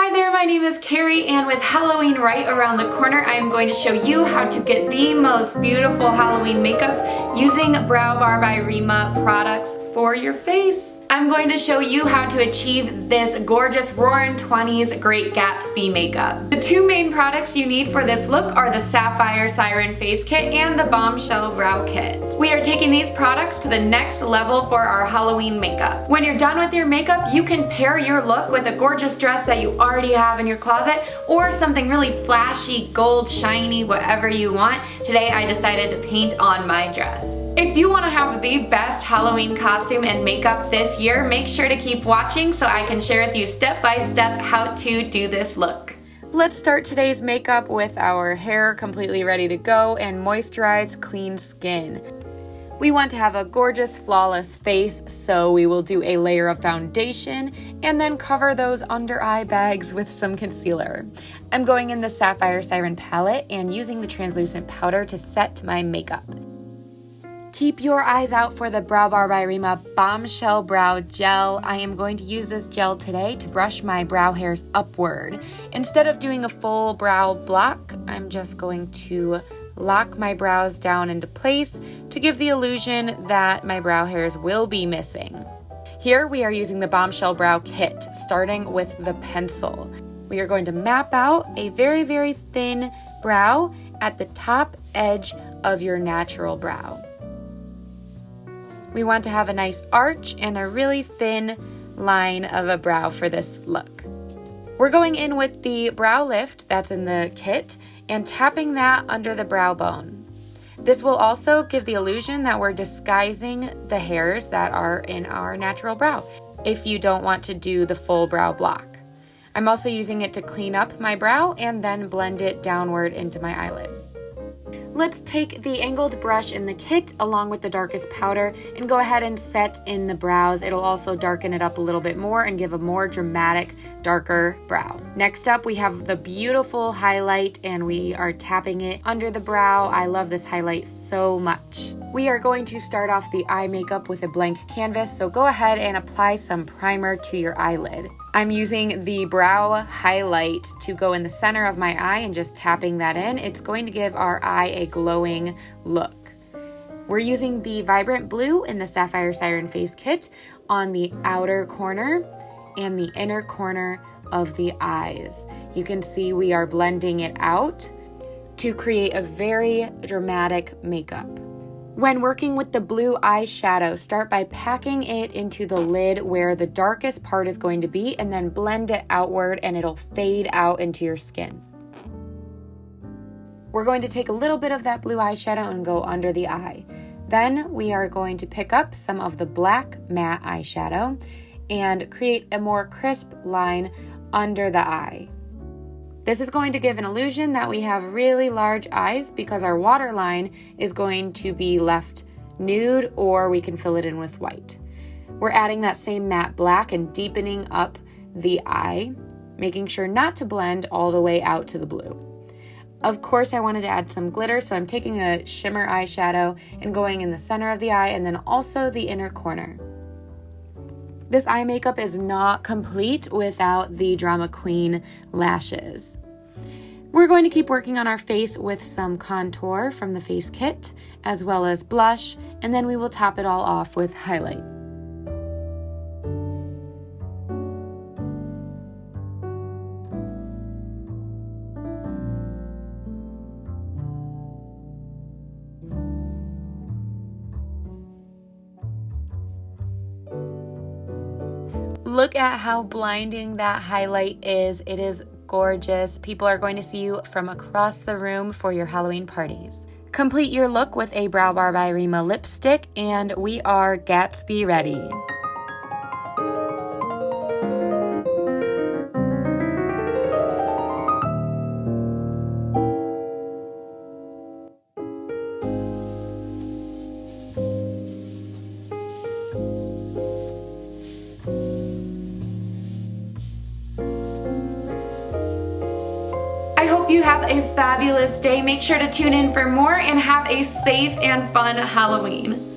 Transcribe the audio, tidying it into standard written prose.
Hi there, my name is Carrie, and with Halloween right around the corner, I'm going to show you how to get the most beautiful Halloween makeups using Brow Bar by Reema products for your face. I'm going to show you how to achieve this gorgeous Roaring 20s Great Gatsby makeup. The two main products you need for this look are the Sapphire Siren Face Kit and the Bombshell Brow Kit. We are taking these products to the next level for our Halloween makeup. When you're done with your makeup, you can pair your look with a gorgeous dress that you already have in your closet or something really flashy, gold, shiny, whatever you want. Today I decided to paint on my dress. If you want to have the best Halloween costume and makeup this year, make sure to keep watching so I can share with you step by step how to do this look. Let's start today's makeup with our hair completely ready to go and moisturized, clean skin. We want to have a gorgeous, flawless face, so we will do a layer of foundation and then cover those under eye bags with some concealer. I'm going in the Sapphire Siren palette and using the translucent powder to set my makeup. Keep your eyes out for the Brow Bar by Reema Bombshell Brow Gel. I am going to use this gel today to brush my brow hairs upward. Instead of doing a full brow block, I'm just going to lock my brows down into place to give the illusion that my brow hairs will be missing. Here we are using the Bombshell Brow Kit, starting with the pencil. We are going to map out a very, very thin brow at the top edge of your natural brow. We want to have a nice arch and a really thin line of a brow for this look. We're going in with the brow lift that's in the kit and tapping that under the brow bone. This will also give the illusion that we're disguising the hairs that are in our natural brow if you don't want to do the full brow block. I'm also using it to clean up my brow and then blend it downward into my eyelid. Let's take the angled brush in the kit along with the darkest powder and go ahead and set in the brows. It'll also darken it up a little bit more and give a more dramatic, darker brow. Next up, we have the beautiful highlight and we are tapping it under the brow. I love this highlight so much. We are going to start off the eye makeup with a blank canvas, so go ahead and apply some primer to your eyelid. I'm using the brow highlight to go in the center of my eye and just tapping that in. It's going to give our eye a glowing look. We're using the vibrant blue in the Sapphire Siren Face Kit on the outer corner and the inner corner of the eyes. You can see we are blending it out to create a very dramatic makeup. When working with the blue eyeshadow, start by packing it into the lid where the darkest part is going to be and then blend it outward and it'll fade out into your skin. We're going to take a little bit of that blue eyeshadow and go under the eye. Then we are going to pick up some of the black matte eyeshadow and create a more crisp line under the eye. This is going to give an illusion that we have really large eyes because our waterline is going to be left nude or we can fill it in with white. We're adding that same matte black and deepening up the eye, making sure not to blend all the way out to the blue. Of course, I wanted to add some glitter, so I'm taking a shimmer eyeshadow and going in the center of the eye and then also the inner corner. This eye makeup is not complete without the Drama Queen lashes. We're going to keep working on our face with some contour from the face kit, as well as blush, and then we will top it all off with highlight. Look at how blinding that highlight is. It is gorgeous. People are going to see you from across the room for your Halloween parties. Complete your look with a Brow Bar by Reema lipstick and we are Gatsby ready. You have a fabulous day. Make sure to tune in for more and have a safe and fun Halloween.